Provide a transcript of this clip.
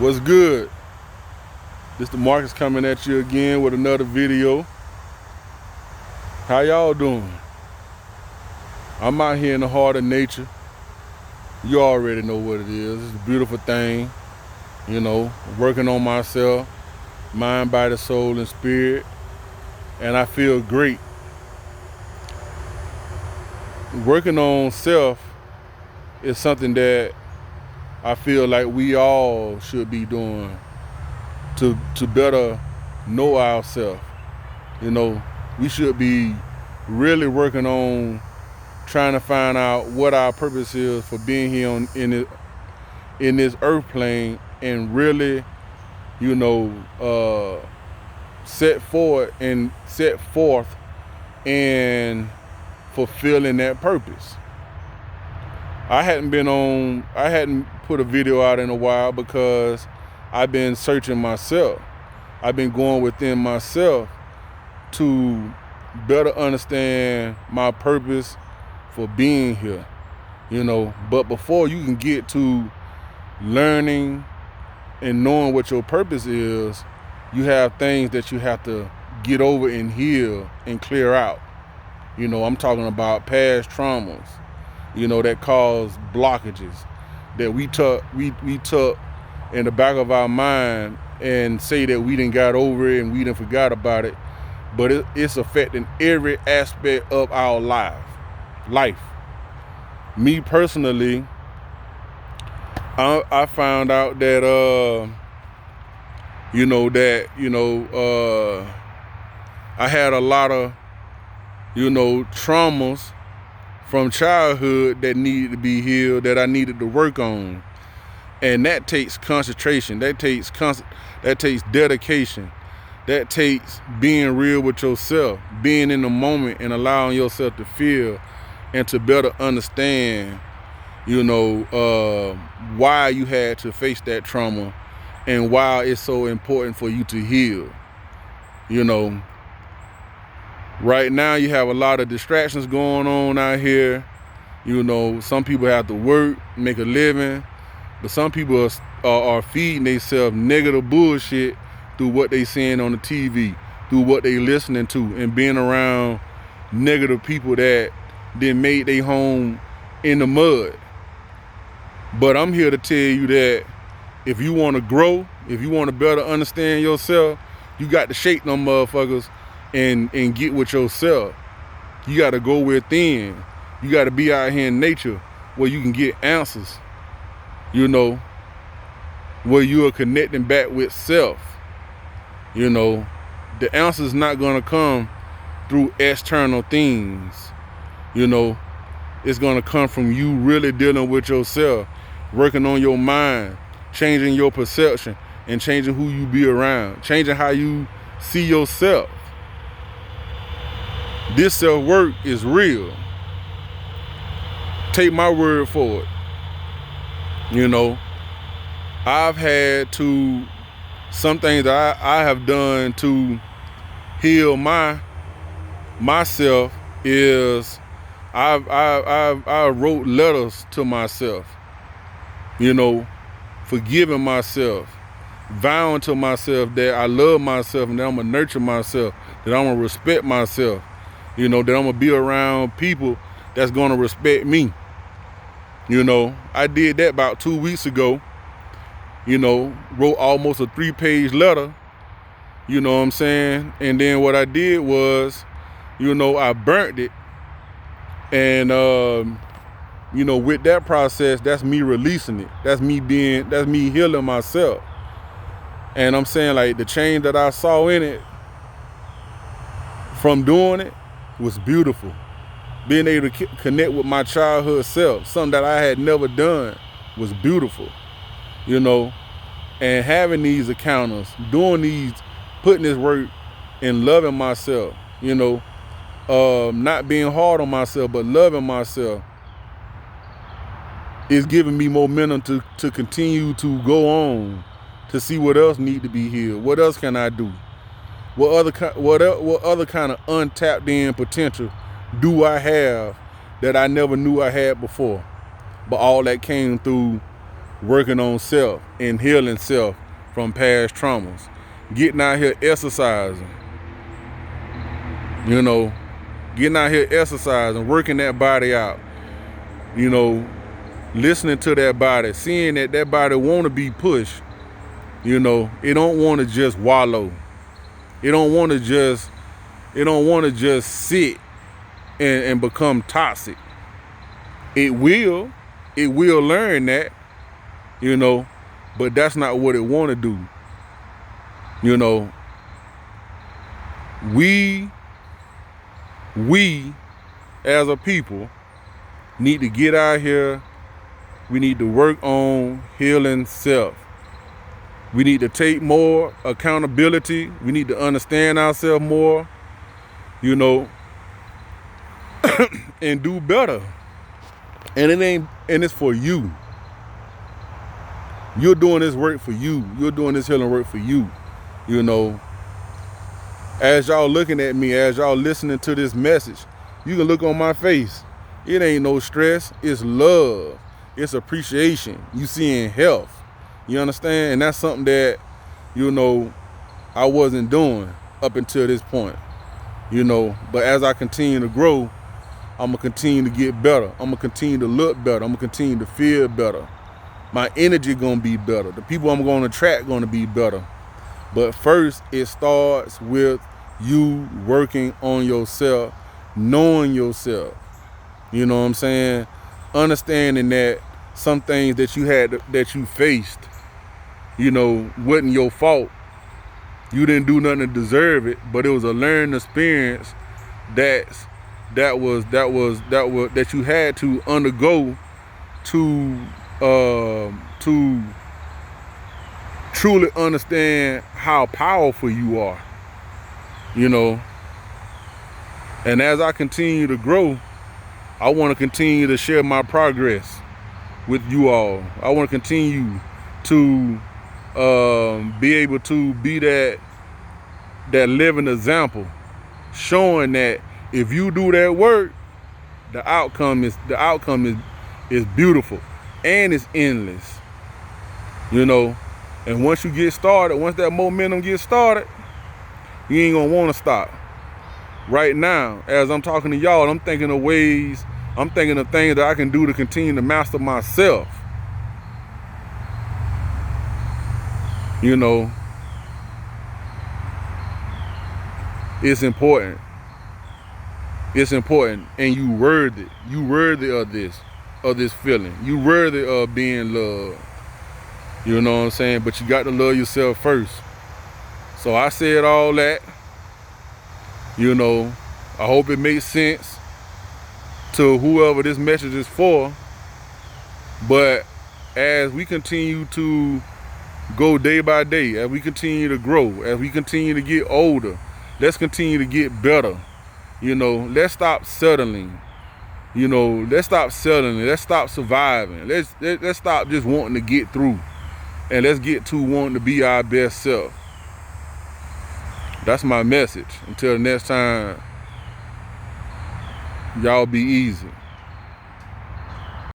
What's good? This the Marcus coming at you again with another video. How y'all doing? I'm out here in the heart of nature. You already know what it is. It's a beautiful thing. You know, working on myself, mind, body, soul, and spirit. And I feel great. Working on self is something that I feel like we all should be doing to better know ourselves. You know, we should be really working on trying to find out what our purpose is for being here in this earth plane, and really, you know, set forth and fulfilling that purpose. I hadn't put a video out in a while because I've been searching myself. I've been going within myself to better understand my purpose for being here, you know. But before you can get to learning and knowing what your purpose is, you have things that you have to get over and heal and clear out. You know, I'm talking about past traumas, you know, that cause blockages that we took in the back of our mind and say that we didn't got over it and we didn't forgot about it, but it's affecting every aspect of our life. Me personally, I found out that I had a lot of traumas from childhood that needed to be healed, that I needed to work on. And that takes concentration, that takes dedication, that takes being real with yourself, being in the moment and allowing yourself to feel and to better understand, why you had to face that trauma and why it's so important for you to heal. You know, right now you have a lot of distractions going on out here. You know, some people have to work, make a living, but some people are feeding themselves negative bullshit through what they seeing on the TV, through what they listening to, and being around negative people that then made their home in the mud. But I'm here to tell you that if you want to grow, if you want to better understand yourself, you got to shake them motherfuckers and get with yourself. You got to go within. You got to be out here in nature where you can get answers, you know, where you are connecting back with self. You know, the answer's not going to come through external things. You know, it's going to come from you really dealing with yourself, working on your mind, changing your perception, and changing who you be around, changing how you see yourself. This self-work is real. Take my word for it. You know, I've had to, some things that I have done to heal myself is I wrote letters to myself, you know, forgiving myself, vowing to myself that I love myself and that I'm gonna nurture myself, that I'm gonna respect myself, you know, that I'm gonna be around people that's gonna respect me. You know, I did that about 2 weeks ago, you know, wrote almost a 3-page letter, you know what I'm saying? And then what I did was, you know, I burnt it. And, you know, with that process, that's me releasing it. That's me healing myself. And I'm saying, like, the change that I saw in it from doing it was beautiful. Being able to connect with my childhood self, something that I had never done, was beautiful, you know. And having these encounters, putting this work and loving myself, you know, not being hard on myself, but loving myself, is giving me momentum to continue to go on, to see what else need to be healed. What else can I do? What other kind of untapped in potential do I have that I never knew I had before? But all that came through working on self and healing self from past traumas. Getting out here exercising, you know, getting out here exercising, working that body out, you know, listening to that body, seeing that that body want to be pushed, you know, it don't want to just wallow. It don't want to just sit and become toxic. It will learn that, you know, but that's not what it want to do. You know, we as a people need to get out here. We need to work on healing self. We need to take more accountability. We need to understand ourselves more, you know, and do better. And it's for you. You're doing this work for you. You're doing this healing work for you. You know, as y'all looking at me, as y'all listening to this message, you can look on my face. It ain't no stress. It's love. It's appreciation. You seeing health. You understand? And that's something that, you know, I wasn't doing up until this point. You know, but as I continue to grow, I'm going to continue to get better. I'm going to continue to look better. I'm going to continue to feel better. My energy going to be better. The people I'm going to attract going to be better. But first, it starts with you working on yourself, knowing yourself. You know what I'm saying? Understanding that some things that you faced, you know, wasn't your fault. You didn't do nothing to deserve it, but it was a learning experience that you had to undergo to truly understand how powerful you are, you know. And as I continue to grow, I want to continue to share my progress with you all. I want to continue to be able to be that living example, showing that if you do that work, the outcome is beautiful and it's endless, you know. And once you get started, once that momentum gets started, you ain't gonna want to stop. Right now, as I'm talking to y'all, I'm thinking of things that I can do to continue to master myself. You know, it's important. It's important, and you worthy. You worthy of this feeling. You worthy of being loved. You know what I'm saying? But you got to love yourself first. So I said all that. You know, I hope it makes sense to whoever this message is for. But as we continue to go day by day, as we continue to grow, as we continue to get older, let's continue to get better. You know, let's stop settling. You know, let's stop settling. Let's stop surviving. Let's stop just wanting to get through. And let's get to wanting to be our best self. That's my message. Until next time, y'all be easy.